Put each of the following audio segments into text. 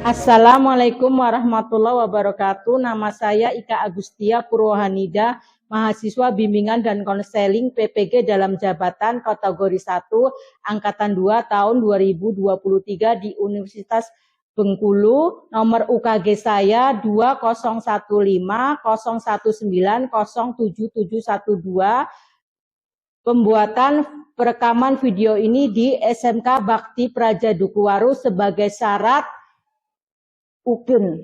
Assalamualaikum warahmatullahi wabarakatuh. Nama saya Ika Agustia Purwohanida, mahasiswa bimbingan dan konseling PPG dalam jabatan kategori 1 angkatan 2 tahun 2023 di Universitas Bengkulu. Nomor UKG saya 201501907712. Pembuatan perekaman video ini di SMK Bakti Praja Dukuhwaru sebagai syarat UKIN.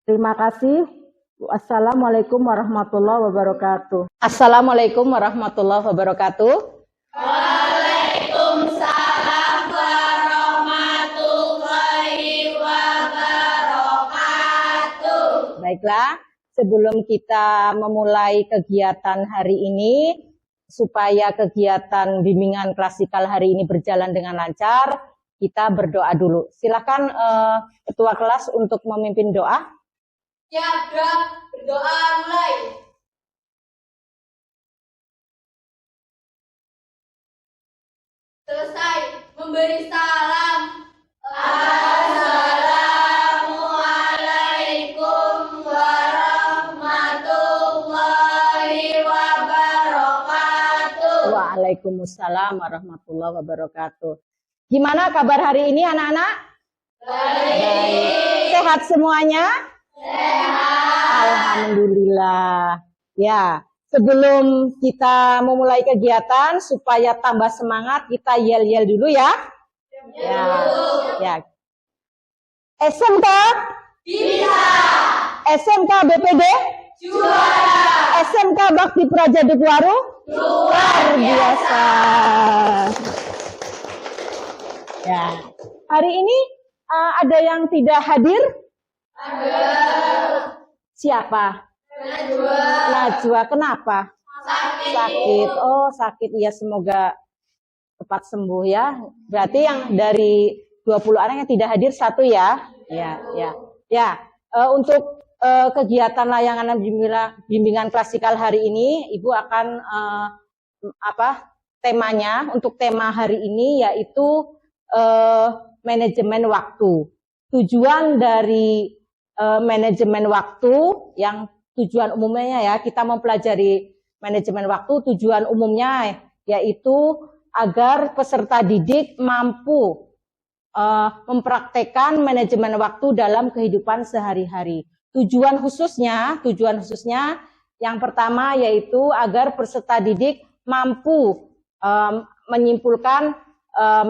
Terima kasih. Wassalamualaikum warahmatullahi wabarakatuh. Assalamualaikum warahmatullahi wabarakatuh. Waalaikumsalam warahmatullahi wabarakatuh. Baiklah, sebelum kita memulai kegiatan hari ini, supaya kegiatan bimbingan klasikal hari ini berjalan dengan lancar, kita berdoa dulu. Silakan ketua kelas untuk memimpin doa. Ya, berdoa mulai. Selesai memberi salam. Assalamualaikum warahmatullahi wabarakatuh. Waalaikumsalam warahmatullahi wabarakatuh. Gimana kabar hari ini anak-anak? Baik. Sehat semuanya? Sehat. Alhamdulillah. Ya, sebelum kita memulai kegiatan supaya tambah semangat, kita yel-yel dulu ya. Ya. SMK Bisa. SMK BPD Juara. SMK Bakti Praja Dukuhwaru luar biasa. Ya, hari ini ada yang tidak hadir? Ada. Siapa? Najwa. Kenapa? Sakit. Oh, sakit. Ya, semoga cepat sembuh ya. Berarti yang dari 20 orang yang tidak hadir satu ya. Ya. Untuk kegiatan layanan bimbingan klasikal hari ini, Ibu akan temanya untuk tema hari ini yaitu manajemen waktu. Tujuan dari manajemen waktu yang tujuan umumnya ya, kita mempelajari manajemen waktu, tujuan umumnya yaitu agar peserta didik mampu mempraktekkan manajemen waktu dalam kehidupan sehari-hari. Tujuan khususnya yang pertama yaitu agar peserta didik mampu menyimpulkan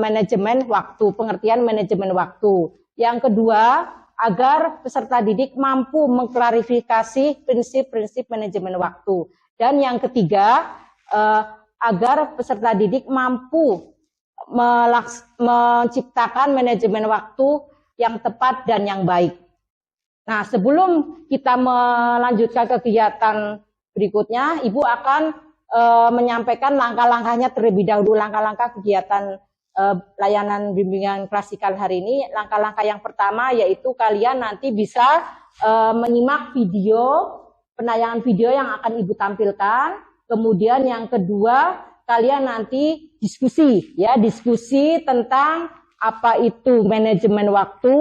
manajemen waktu, pengertian manajemen waktu. Yang kedua, agar peserta didik mampu mengklarifikasi prinsip-prinsip manajemen waktu. Dan yang ketiga, agar peserta didik mampu menciptakan manajemen waktu yang tepat dan yang baik. Nah, sebelum kita melanjutkan kegiatan berikutnya, Ibu akan menyampaikan langkah-langkahnya terlebih dahulu, langkah-langkah kegiatan layanan bimbingan klasikal hari ini. Langkah-langkah yang pertama yaitu kalian nanti bisa menyimak penayangan video yang akan Ibu tampilkan. Kemudian yang kedua, kalian nanti diskusi tentang apa itu manajemen waktu,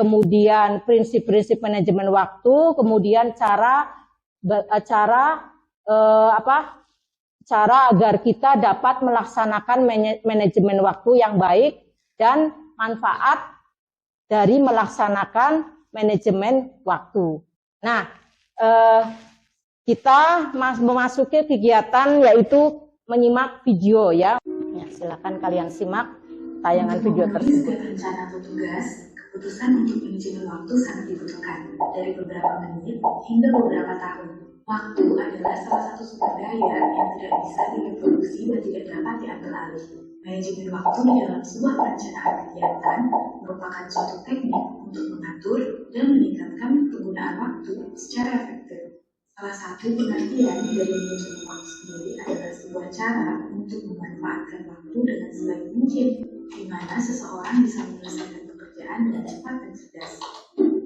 kemudian prinsip-prinsip manajemen waktu, kemudian cara agar kita dapat melaksanakan manajemen waktu yang baik dan manfaat dari melaksanakan manajemen waktu. Nah, kita memasuki kegiatan yaitu menyimak video ya. Silakan kalian simak tayangan video tersebut. Rencana atau tugas, Keputusan untuk manajemen waktu sangat dibutuhkan, dari beberapa menit hingga beberapa tahun. Waktu adalah salah satu sumber daya yang tidak bisa direproduksi dan tidak dapat diambil alih. Manajemen waktu di dalam sebuah perencanaan kegiatan merupakan suatu teknik untuk mengatur dan meningkatkan penggunaan waktu secara efektif. Salah satu pengertian dari manajemen waktu sendiri adalah sebuah cara untuk memanfaatkan waktu dengan sebaik mungkin, di mana seseorang bisa menyelesaikan pekerjaan dengan cepat dan cerdas.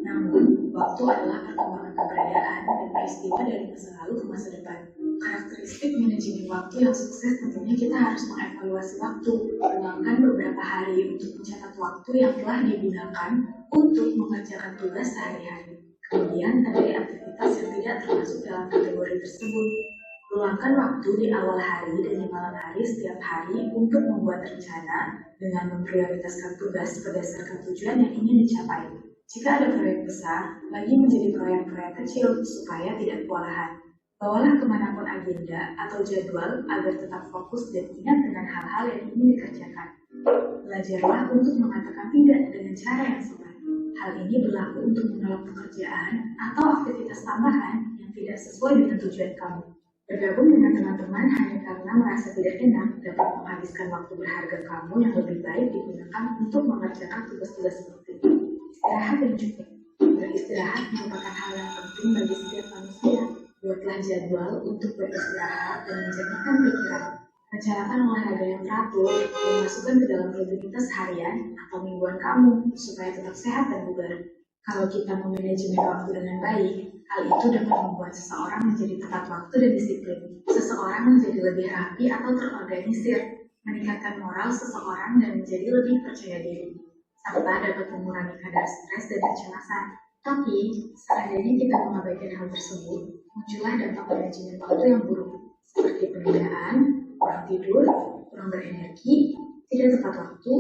Namun, waktu adalah perkembangan keberadaan dan peristiwa dari masa lalu ke masa depan. Karakteristik manajemen waktu yang sukses tentunya kita harus mengevaluasi waktu, meluangkan beberapa hari untuk mencatat waktu yang telah digunakan untuk mengerjakan tugas sehari-hari. Kemudian, tandai aktivitas yang tidak termasuk dalam kategori tersebut. Luangkan waktu di awal hari dan di malam hari setiap hari untuk membuat rencana dengan memprioritaskan tugas berdasarkan tujuan yang ingin dicapai. Jika ada proyek besar, bagi menjadi proyek-proyek kecil supaya tidak kewalahan. Bawalah kemanapun agenda atau jadwal agar tetap fokus dan ingat dengan hal-hal yang ingin dikerjakan. Belajarlah untuk mengatakan tidak dengan cara yang sopan. Hal ini berlaku untuk menolak pekerjaan atau aktivitas tambahan yang tidak sesuai dengan tujuan kamu. Bergabung dengan teman-teman hanya karena merasa tidak enak dapat menghabiskan waktu berharga kamu yang lebih baik digunakan untuk mengerjakan tugas-tugas seperti itu. Istirahat yang cukup. Beristirahat merupakan hal yang penting bagi setiap manusia. Buatlah jadwal untuk beristirahat dan menjernihkan pikiran. Rencanakan olahraga yang teratur dan masukkan ke dalam rutinitas harian atau mingguan kamu supaya tetap sehat dan bugar. Kalau kita memanajemen waktu dengan baik, hal itu dapat membuat seseorang menjadi tepat waktu dan disiplin. Seseorang menjadi lebih rapi atau terorganisir, meningkatkan moral seseorang dan menjadi lebih percaya diri, serta dapat mengurangi kadar stres dan kecemasan. Tapi, seandainya kita mengabaikan hal tersebut, muncullah dampak manajemen waktu yang buruk, seperti penundaan, kurang tidur, kurang berenergi, tidak tepat waktu,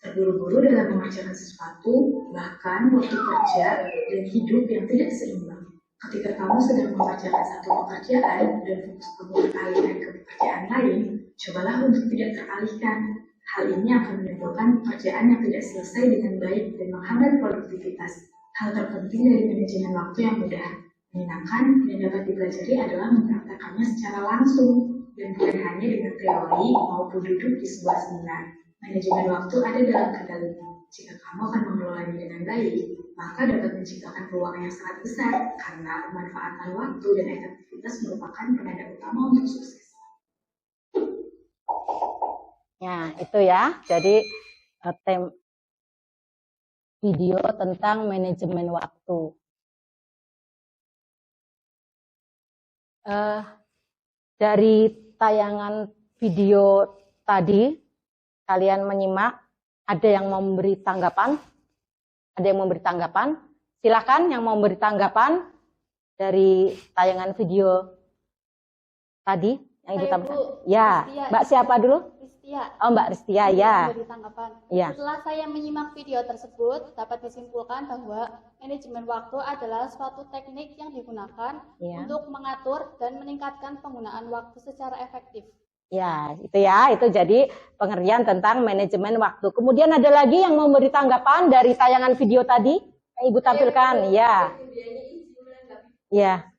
terburu-buru dalam mengerjakan sesuatu, bahkan waktu kerja dan hidup yang tidak seimbang. Ketika kamu sedang mengerjakan satu pekerjaan dan fokus kamu teralihkan ke pekerjaan lain, cobalah untuk tidak teralihkan. Hal ini akan menimbulkan pekerjaan yang tidak selesai dengan baik dan menghambat produktivitas. Hal terpenting dari manajemen waktu yang mudah, menyenangkan, dan dapat dipelajari adalah mempraktekannya secara langsung, dan bukan hanya dengan teori maupun duduk di sebuah seminar. Manajemen waktu ada dalam kendalimu. Jika kamu akan mengelolanya dengan baik, maka dapat menciptakan peluang yang sangat besar, karena pemanfaatan waktu dan efektivitas merupakan penanda utama untuk sukses. Ya, itu ya. Jadi video tentang manajemen waktu. Dari tayangan video tadi, kalian menyimak, ada yang mau memberi tanggapan? Ada yang memberi tanggapan? Silakan yang mau memberi tanggapan dari tayangan video tadi yang ditampilkan. Ya, Ristia. Mbak siapa dulu? Ristia. Oh, Mbak Ristia, ya. Memberi tanggapan. Ya. Setelah saya menyimak video tersebut, dapat disimpulkan bahwa manajemen waktu adalah suatu teknik yang digunakan untuk mengatur dan meningkatkan penggunaan waktu secara efektif. Ya, itu jadi pengertian tentang manajemen waktu. Kemudian ada lagi yang mau memberi tanggapan dari tayangan video tadi yang Ibu tampilkan. Ya. Ya.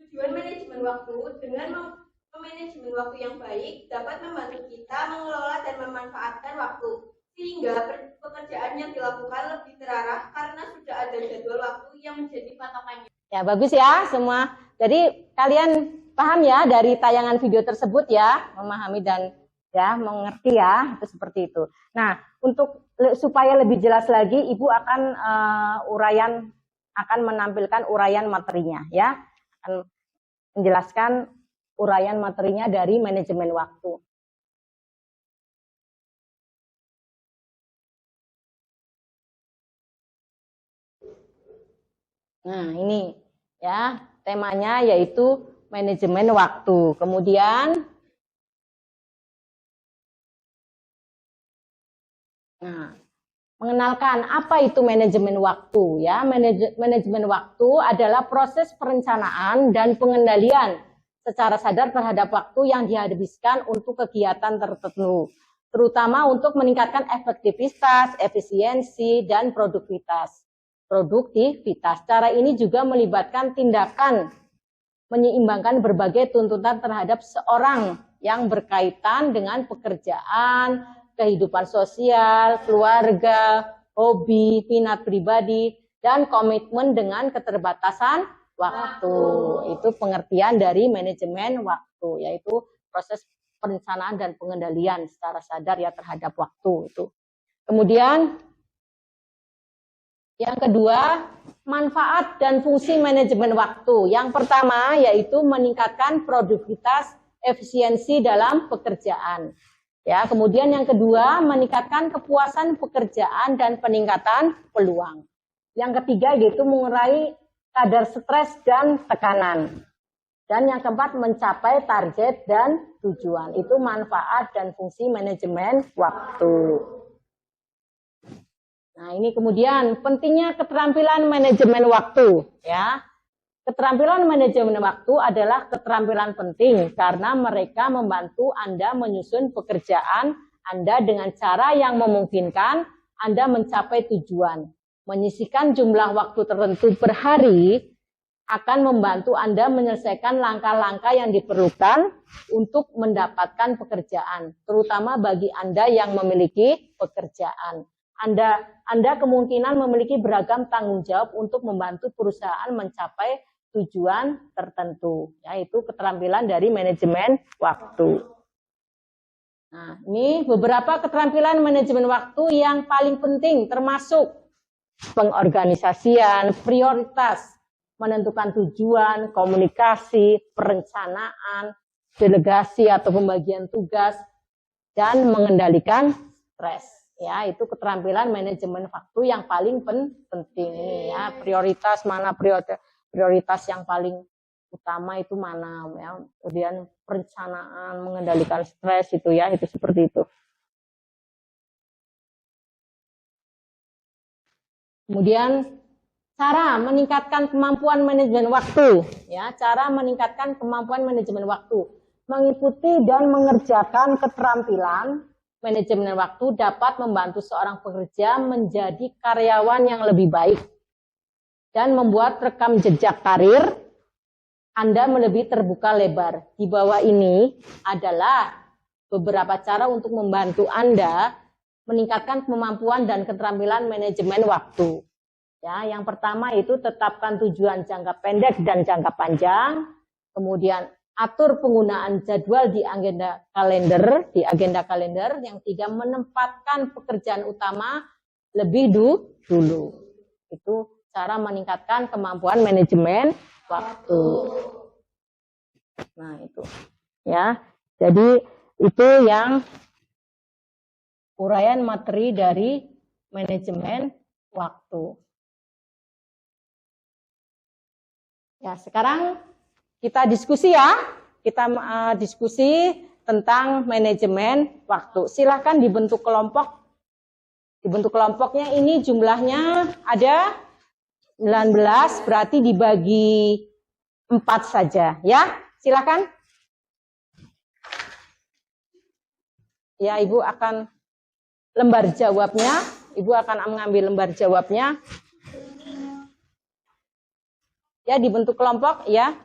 Tujuan manajemen waktu dengan manajemen waktu yang baik dapat membantu kita mengelola dan memanfaatkan waktu sehingga pekerjaan yang dilakukan lebih terarah karena sudah ada jadwal waktu yang menjadi patokannya. Ya, bagus ya semua. Jadi kalian paham ya dari tayangan video tersebut ya, memahami dan ya mengerti ya, itu seperti itu. Nah, untuk supaya lebih jelas lagi, Ibu akan akan menampilkan uraian materinya ya, akan menjelaskan uraian materinya dari manajemen waktu. Nah, ini ya temanya yaitu manajemen waktu. Kemudian, mengenalkan apa itu manajemen waktu ya. Manajemen waktu adalah proses perencanaan dan pengendalian secara sadar terhadap waktu yang dihabiskan untuk kegiatan tertentu. terutama untuk meningkatkan efektivitas, efisiensi, dan produktivitas. Cara ini juga melibatkan tindakan menyeimbangkan berbagai tuntutan terhadap seorang yang berkaitan dengan pekerjaan, kehidupan sosial, keluarga, hobi, minat pribadi, dan komitmen dengan keterbatasan waktu. Itu pengertian dari manajemen waktu, yaitu proses perencanaan dan pengendalian secara sadar ya terhadap waktu itu. Kemudian yang kedua, manfaat dan fungsi manajemen waktu. Yang pertama yaitu meningkatkan produktivitas, efisiensi dalam pekerjaan. Ya, kemudian yang kedua, meningkatkan kepuasan pekerjaan dan peningkatan peluang. Yang ketiga yaitu mengurangi kadar stres dan tekanan. Dan yang keempat, mencapai target dan tujuan. Itu manfaat dan fungsi manajemen waktu. Nah, ini kemudian pentingnya keterampilan manajemen waktu, ya. Keterampilan manajemen waktu adalah keterampilan penting karena mereka membantu Anda menyusun pekerjaan Anda dengan cara yang memungkinkan Anda mencapai tujuan. Menyisihkan jumlah waktu tertentu per hari akan membantu Anda menyelesaikan langkah-langkah yang diperlukan untuk mendapatkan pekerjaan, terutama bagi Anda yang memiliki pekerjaan. Anda kemungkinan memiliki beragam tanggung jawab untuk membantu perusahaan mencapai tujuan tertentu, yaitu keterampilan dari manajemen waktu. Nah, ini beberapa keterampilan manajemen waktu yang paling penting, termasuk pengorganisasian, prioritas, menentukan tujuan, komunikasi, perencanaan, delegasi atau pembagian tugas, dan mengendalikan stres. Ya, itu keterampilan manajemen waktu yang paling penting ini ya. Prioritas mana prioritas yang paling utama itu mana ya. Kemudian perencanaan, mengendalikan stres itu ya, itu seperti itu. Kemudian cara meningkatkan kemampuan manajemen waktu ya, cara meningkatkan kemampuan manajemen waktu. Mengikuti dan mengerjakan keterampilan manajemen waktu dapat membantu seorang pekerja menjadi karyawan yang lebih baik dan membuat rekam jejak karir Anda lebih terbuka lebar. Di bawah ini adalah beberapa cara untuk membantu Anda meningkatkan kemampuan dan keterampilan manajemen waktu. Ya, yang pertama itu tetapkan tujuan jangka pendek dan jangka panjang. Kemudian atur penggunaan jadwal di agenda kalender. Yang tiga, menempatkan pekerjaan utama lebih dulu. Itu cara meningkatkan kemampuan manajemen waktu. Nah, itu. Ya. Jadi itu yang uraian materi dari manajemen waktu. Ya, sekarang kita diskusi ya, diskusi tentang manajemen waktu. Silahkan dibentuk kelompok. Dibentuk kelompoknya ini jumlahnya ada 19, berarti dibagi 4 saja ya. Silahkan. Ya, Ibu akan lembar jawabnya. Ibu akan mengambil lembar jawabnya. Ya, dibentuk kelompok ya.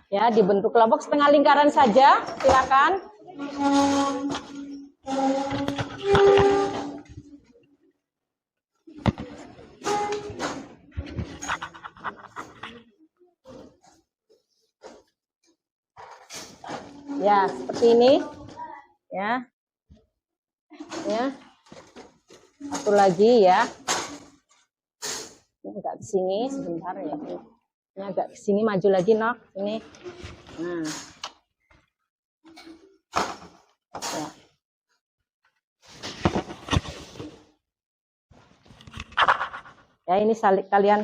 Ya, dibentuk kelompok setengah lingkaran saja, silakan. Ya, seperti ini. Ya. Ya. Satu lagi ya. Ini agak ke sini sebentar ya. Ini agak ke sini, maju lagi, Nok. Ini. Nah. Ya. Ya, ini kalian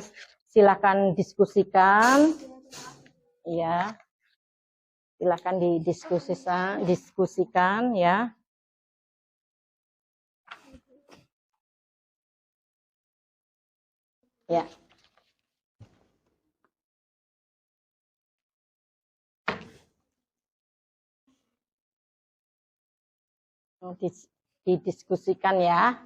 silakan diskusikan. Ya. Silakan diskusikan ya. Ya. didiskusikan ya.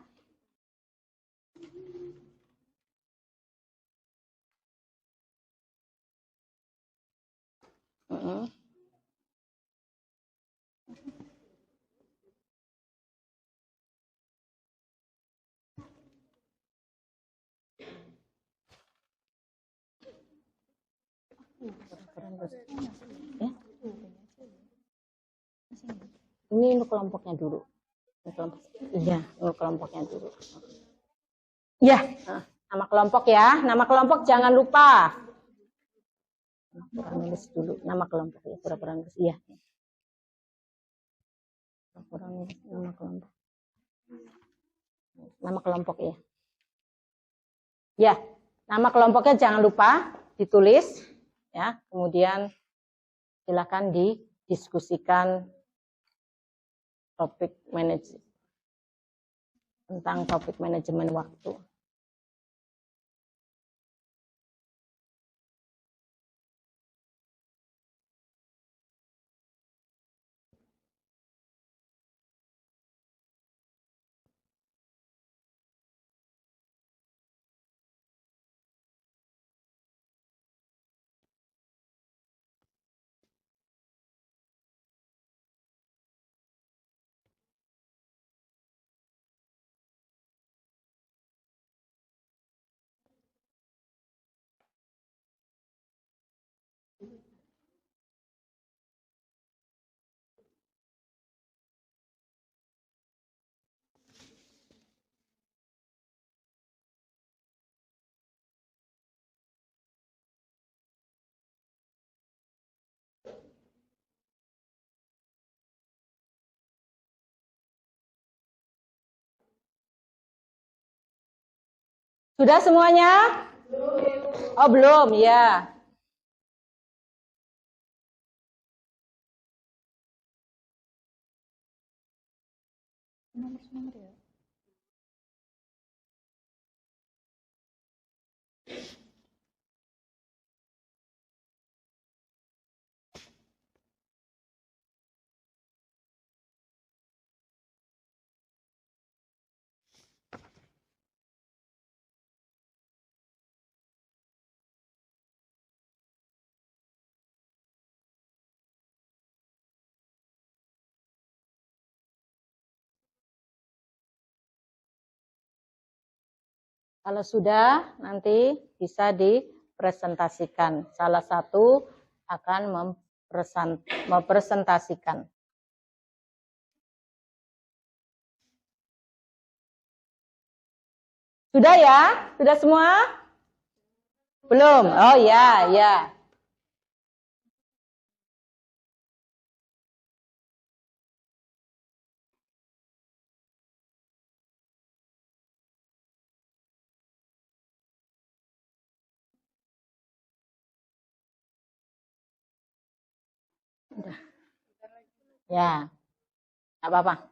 Ini untuk kelompoknya dulu. Iya, untuk kelompoknya dulu. Ya, nama kelompok ya. Nama kelompok jangan lupa. Kurang nulis dulu nama kelompok ya, pura-pura nulis. Iya. Pura-pura nulis nama kelompok. Nama kelompok ya. Ya, nama kelompoknya jangan lupa ditulis ya. Kemudian silakan didiskusikan topik manajemen tentang topik manajemen waktu. Sudah semuanya? Oh, belum, ya. Kalau sudah, nanti bisa dipresentasikan. Salah satu akan mempresentasikan. Sudah ya? Sudah semua? Belum? Oh ya, ya. Udah. Ya, nggak apa-apa.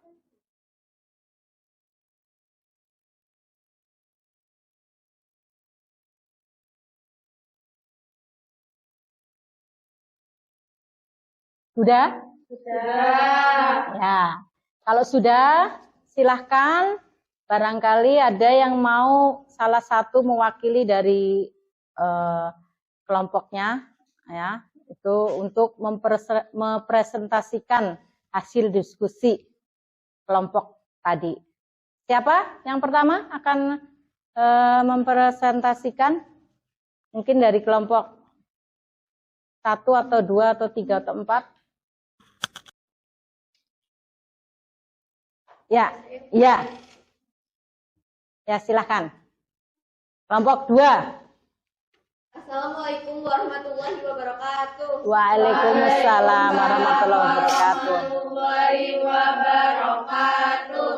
Sudah? Sudah. Ya, kalau sudah, silahkan. Barangkali ada yang mau salah satu mewakili dari kelompoknya, ya, itu untuk mempresentasikan hasil diskusi kelompok tadi. Siapa yang pertama akan mempresentasikan? Mungkin dari kelompok 1 atau 2 atau 3 atau 4. Ya, ya. Ya, silahkan. Kelompok 2. Assalamualaikum warahmatullahi wabarakatuh. Waalaikumsalam warahmatullahi wabarakatuh.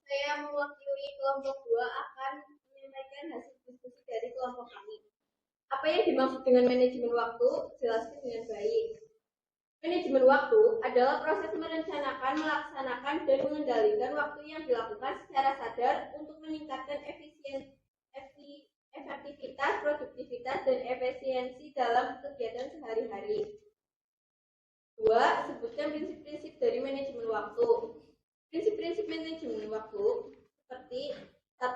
Saya mewakili kelompok 2 akan menyampaikan hasil diskusi dari kelompok kami. Apa yang dimaksud dengan manajemen waktu? Jelaskan dengan baik. Manajemen waktu adalah proses merencanakan, melaksanakan, dan mengendalikan waktu yang dilakukan secara sadar untuk meningkatkan efektivitas, produktivitas, dan efisiensi dalam kegiatan sehari-hari. 2. Sebutkan prinsip-prinsip dari manajemen waktu. Prinsip prinsip manajemen waktu seperti 1.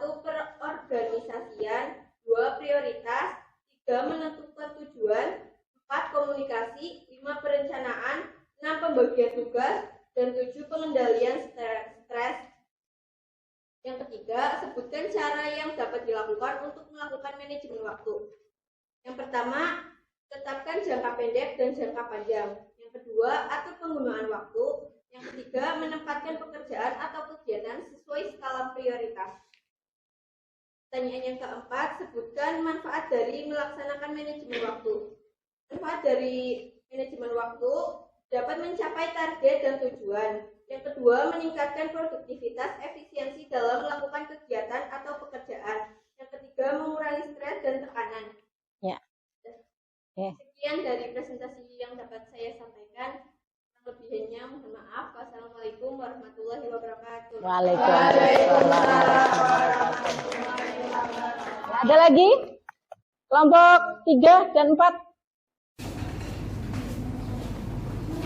Perorganisasian, 2. Prioritas, 3. Menentukan tujuan, 4. Komunikasi, 5. Perencanaan, 6. Pembagian tugas, dan 7. Pengendalian stres. Yang ketiga, sebutkan cara yang dapat dilakukan untuk melakukan manajemen waktu. Yang pertama, tetapkan jangka pendek dan jangka panjang. Yang kedua, atur penggunaan waktu. Yang ketiga, menempatkan pekerjaan atau kegiatan sesuai skala prioritas. Pertanyaan yang keempat, sebutkan manfaat dari melaksanakan manajemen waktu. Manfaat dari manajemen waktu dapat mencapai target dan tujuan. Yang kedua, meningkatkan produktivitas, efisiensi dalam melakukan kegiatan atau pekerjaan. Yang ketiga, mengurangi stres dan tekanan. Ya. Sekian dari presentasi yang dapat saya sampaikan. Lebihnya mohon maaf. Wassalamualaikum warahmatullahi wabarakatuh. Waalaikumsalam. Ada lagi? Kelompok 3 dan 4.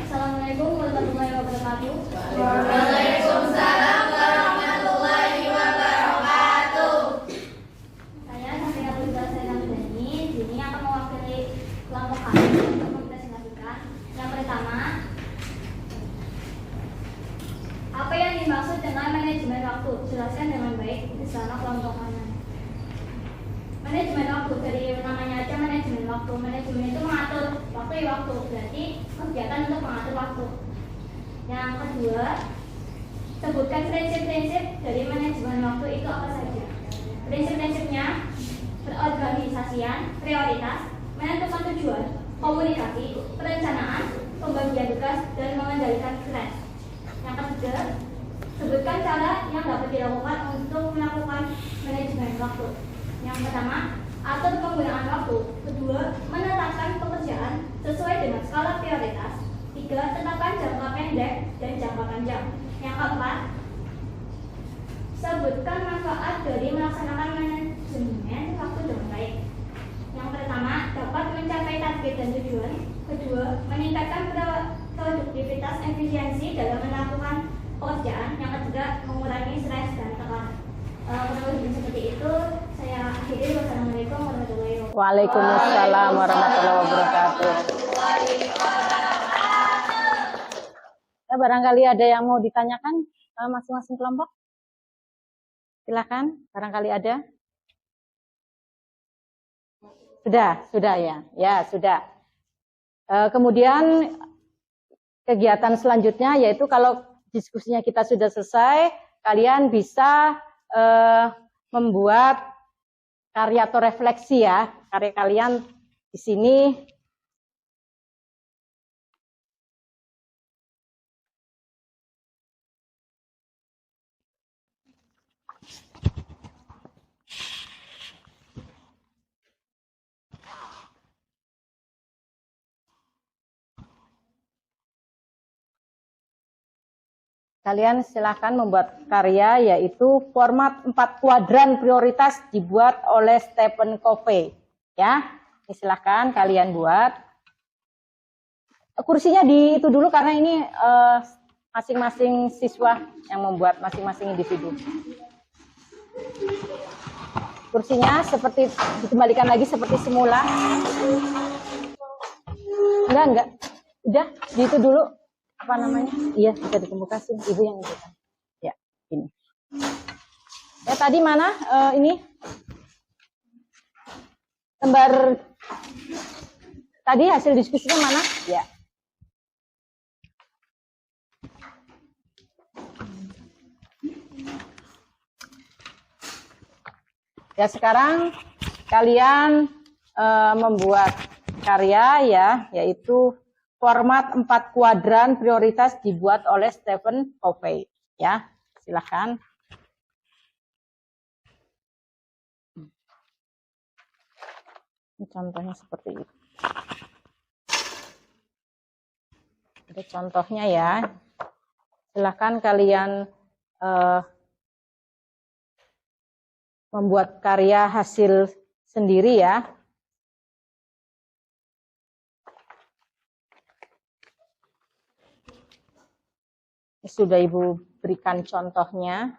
Assalamualaikum warahmatullahi wabarakatuh. Waalaikumsalam warahmatullahi wabarakatuh. Saya Safira Putra Seni di sini akan mewakili kelompok kami untuk mempresentasikan. Yang pertama, apa yang dimaksud dengan manajemen waktu? Jelaskan dengan baik bersama kelompok kanan. Manajemen waktu, dari namanya aja manajemen waktu. Manajemen itu mengatur waktu, berarti kegiatan untuk mengatur waktu. Yang kedua, sebutkan prinsip-prinsip dari manajemen waktu itu apa saja. Prinsip-prinsipnya: perorganisasian, prioritas, menentukan tujuan, komunikasi, perencanaan, pembagian tugas, dan mengendalikan stres. Yang ketiga, sebutkan cara yang dapat dilakukan untuk melakukan manajemen waktu. Yang pertama, atur penggunaan waktu. Kedua, menetapkan pekerjaan sesuai dengan skala prioritas. 3. Tetapkan jangka pendek dan jangka panjang. Yang keempat, sebutkan manfaat dari melaksanakan manajemen waktu dengan baik. Yang pertama, dapat mencapai target dan tujuan. Kedua, meningkatkan produktivitas, efisiensi dalam melakukan pekerjaan. Yang ketiga, mengurangi stres dan tekanan. Kurang lebih seperti itu. Saya akhiri. Wassalamualaikum warahmatullahi wabarakatuh. Waalaikumsalam warahmatullahi wabarakatuh. Ya, barangkali ada yang mau ditanyakan masing-masing kelompok? Silakan, barangkali ada. Sudah ya. Ya, sudah. Kemudian kegiatan selanjutnya yaitu kalau diskusinya kita sudah selesai, kalian bisa membuat karya atau refleksi ya. Karya kalian di sini. Kalian silakan membuat karya, yaitu format 4 kuadran prioritas dibuat oleh Stephen Covey. Ya, ini silakan kalian buat. Kursinya di itu dulu karena ini masing-masing siswa yang membuat, masing-masing individu. Kursinya seperti dikembalikan lagi seperti semula. Enggak. Udah, di itu dulu. Apa namanya? Iya, bisa dikomunikasi. Ibu yang itu kan. Ya, ini. Ya, tadi mana? Ini. Lembar tadi hasil diskusinya mana? Ya. Ya, sekarang kalian membuat karya ya, yaitu format 4 kuadran prioritas dibuat oleh Stephen Covey. Ya, silakan. Ini contohnya seperti itu. Ada contohnya ya. Silakan kalian membuat karya hasil sendiri ya. Sudah Ibu diberikan contohnya.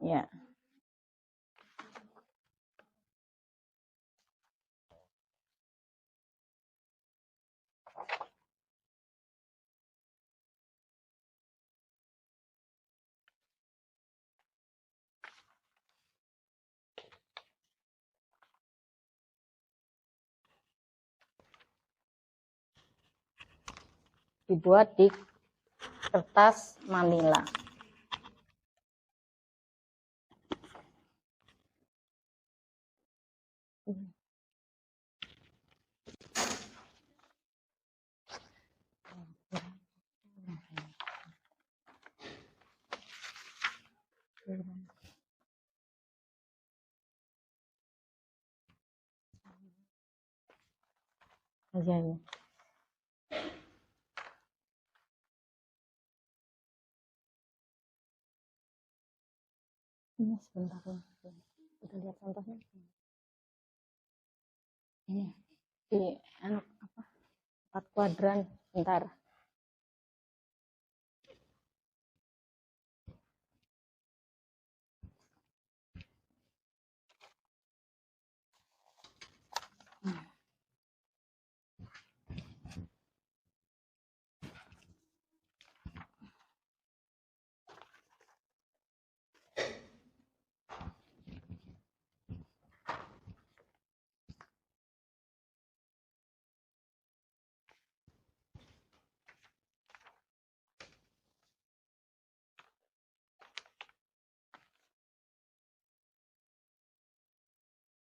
Ya. Dibuat di kertas manila. Iya, iya. Ini sebentar ya. Kita lihat contohnya. Ini di apa? 4 kuadran. Bentar.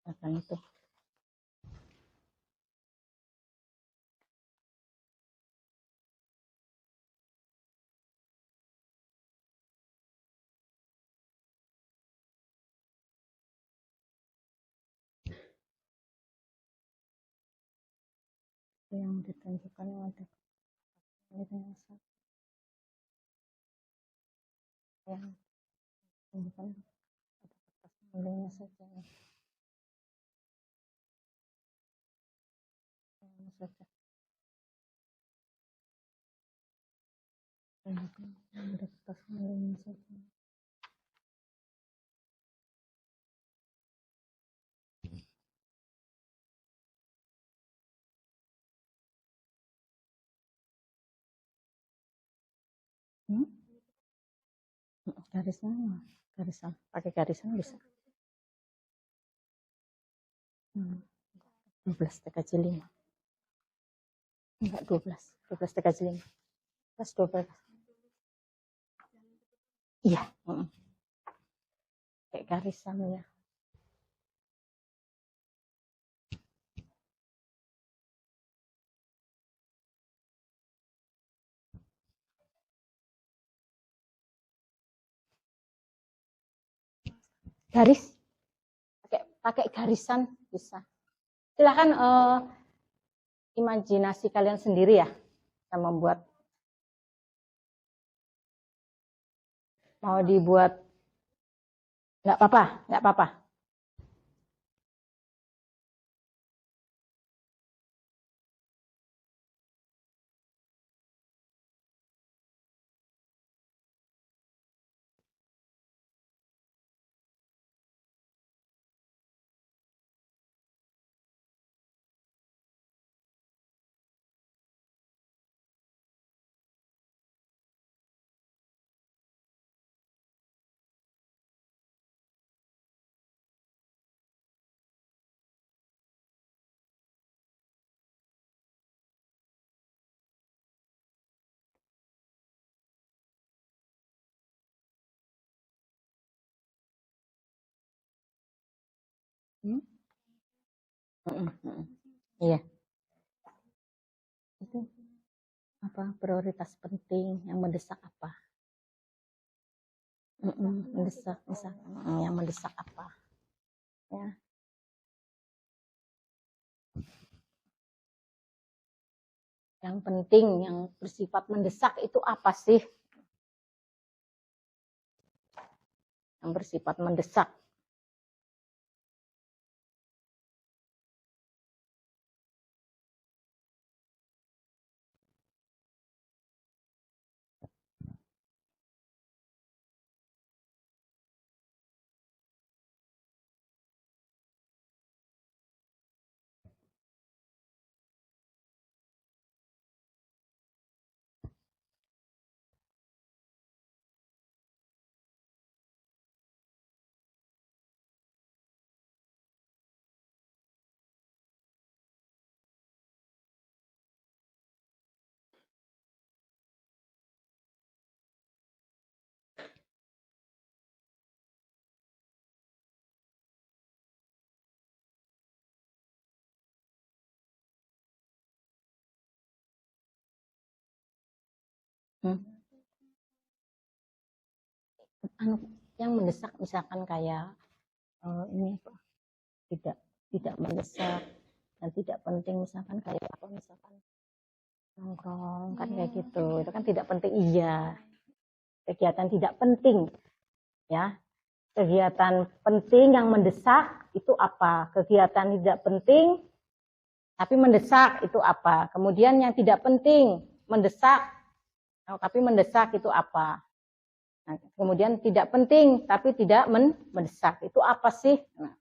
Akan itu. Yang ditunjukkan yang ada yang ditunjukkan ada kertas manilanya saja. Yang saja. Ada kertas manilanya saja. Garisan, garisan, pakai garisan bisa. 12 TKJ 5. Enggak 12 TKJ 5. Plus 12. Iya, kayak garisan ya. Garis, pakai garisan bisa. Silahkan imajinasi kalian sendiri ya, kita membuat. Mau dibuat, nggak apa-apa, nggak apa-apa. Iya. Itu apa prioritas penting yang mendesak apa? Mendesak, yang mendesak apa? Ya. Yang penting, yang bersifat mendesak itu apa sih? Yang bersifat mendesak. Yang mendesak misalkan kayak ini apa? Tidak mendesak dan tidak penting, misalkan kayak apa, misalkan nongkrong kan kayak gitu, itu kan tidak penting. Iya, kegiatan tidak penting ya. Kegiatan penting yang mendesak itu apa? Kegiatan tidak penting tapi mendesak itu apa? Kemudian yang tidak penting mendesak tapi mendesak itu apa? Nah, kemudian tidak penting tapi tidak mendesak itu apa sih? Nah,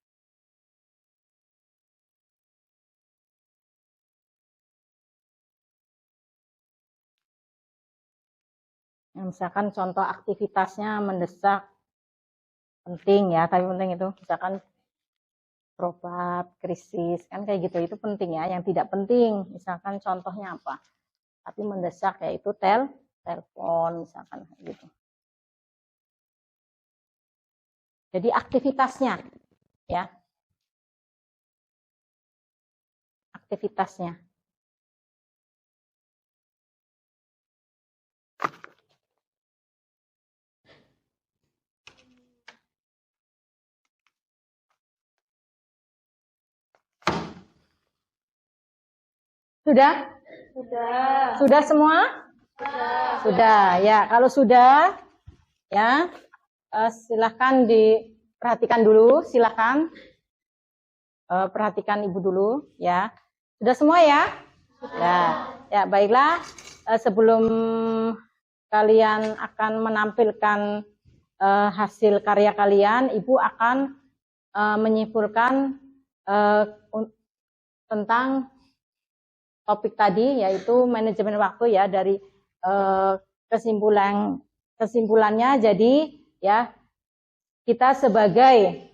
misalkan contoh aktivitasnya mendesak, penting ya, tapi penting itu misalkan berobat, krisis, kan kayak gitu, itu penting ya. Yang tidak penting, misalkan contohnya apa, tapi mendesak yaitu telepon, misalkan gitu. Jadi aktivitasnya, ya, aktivitasnya. Sudah? Sudah. Sudah semua? Sudah. Ya, kalau sudah, ya, silahkan diperhatikan dulu. Silahkan perhatikan Ibu dulu, ya. Sudah semua ya? Sudah. Ya, baiklah. Sebelum kalian akan menampilkan hasil karya kalian, Ibu akan menyimpulkan tentang topik tadi, yaitu manajemen waktu ya, dari kesimpulannya. Jadi ya, kita sebagai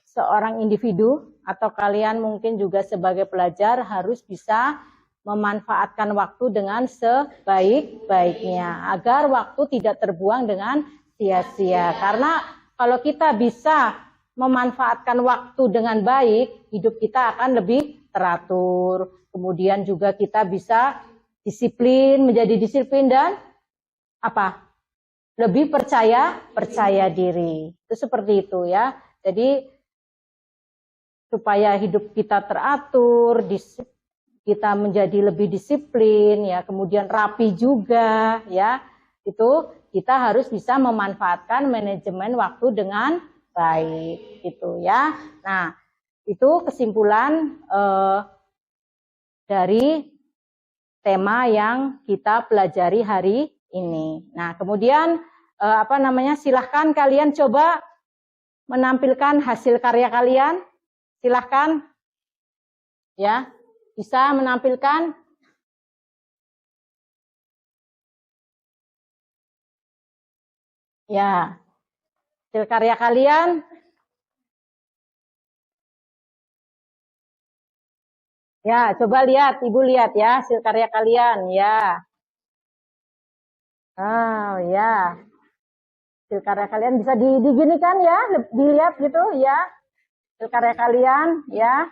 seorang individu atau kalian mungkin juga sebagai pelajar harus bisa memanfaatkan waktu dengan sebaik-baiknya agar waktu tidak terbuang dengan sia-sia. Karena kalau kita bisa memanfaatkan waktu dengan baik, hidup kita akan lebih teratur. Kemudian juga kita bisa menjadi disiplin dan apa? Lebih percaya diri. Itu seperti itu ya. Jadi supaya hidup kita teratur, kita menjadi lebih disiplin ya, kemudian rapi juga ya. Itu kita harus bisa memanfaatkan manajemen waktu dengan baik gitu ya. Nah, itu kesimpulan dari tema yang kita pelajari hari ini. Nah, kemudian silahkan kalian coba menampilkan hasil karya kalian. Silahkan ya, bisa menampilkan. Ya, hasil karya kalian. Ya, coba lihat, Ibu lihat ya, hasil karya kalian, ya. Oh, ya. Hasil karya kalian bisa diginikan ya, dilihat gitu ya. Hasil karya kalian, ya.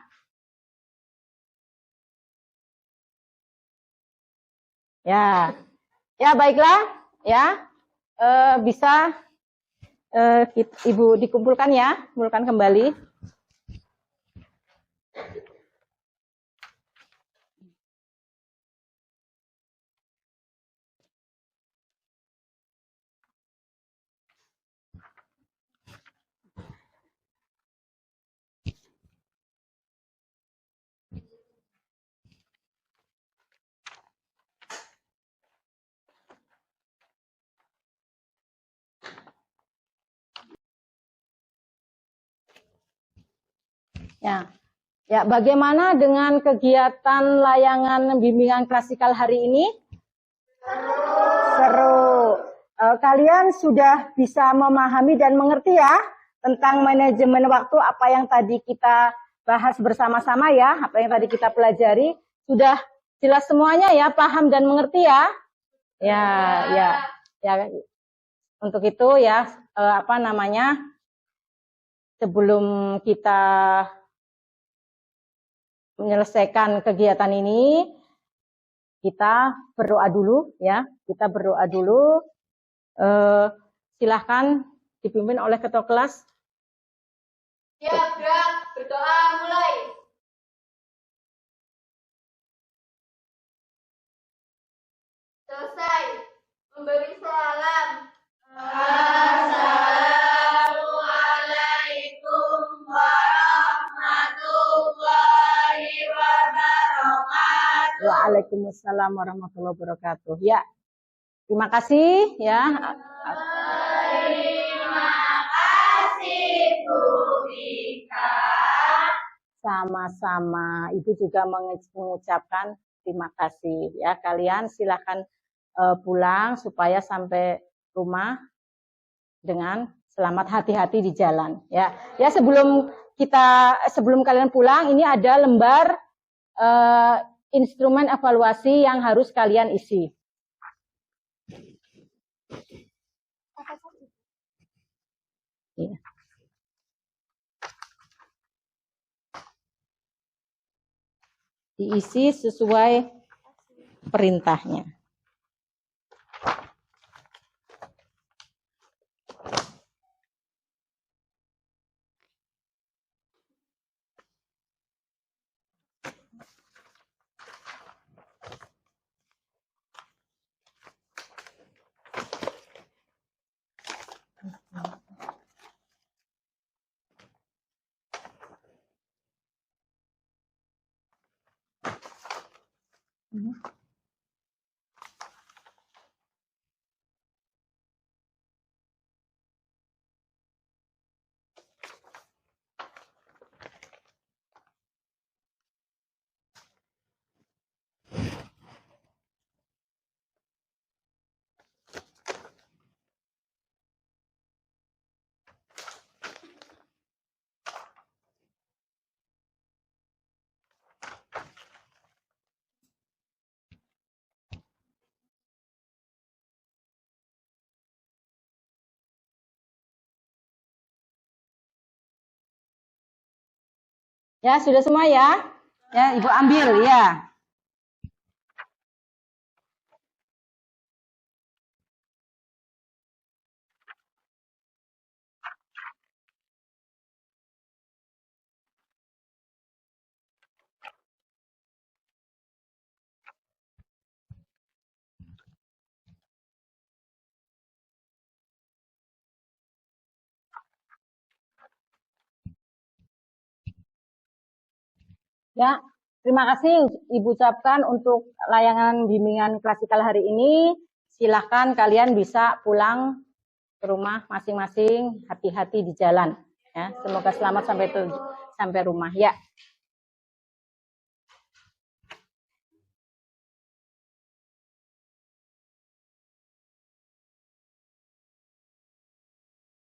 Ya. Ya, baiklah, ya. Bisa Ibu dikumpulkan ya, kumpulkan kembali. Ya. Ya, bagaimana dengan kegiatan layangan bimbingan klasikal hari ini? Seru. Kalian sudah bisa memahami dan mengerti ya tentang manajemen waktu, apa yang tadi kita bahas bersama-sama ya, apa yang tadi kita pelajari, sudah jelas semuanya ya, paham dan mengerti ya? Ya. Untuk itu ya, sebelum kita menyelesaikan kegiatan ini, kita berdoa dulu ya. Kita berdoa dulu. Silahkan dipimpin oleh ketua kelas. Siap, gerak, berdoa, mulai. Selesai. Memberi salam. Assalamualaikum warahmatullahi wabarakatuh. Waalaikumsalam warahmatullahi wabarakatuh. Ya, terima kasih ya. Terima kasih Bu Ika. Sama-sama. Ibu juga mengucapkan terima kasih ya. Kalian silahkan pulang supaya sampai rumah dengan selamat, hati-hati di jalan ya. Ya, sebelum kalian pulang ini ada lembar instrumen evaluasi yang harus kalian isi. Ya. Diisi sesuai perintahnya. Ya, sudah semua ya? Ya, Ibu ambil ya. Ya, terima kasih Ibu ucapkan untuk layanan bimbingan klasikal hari ini. Silahkan kalian bisa pulang ke rumah masing-masing, hati-hati di jalan. Ya, semoga selamat sampai rumah. Ya.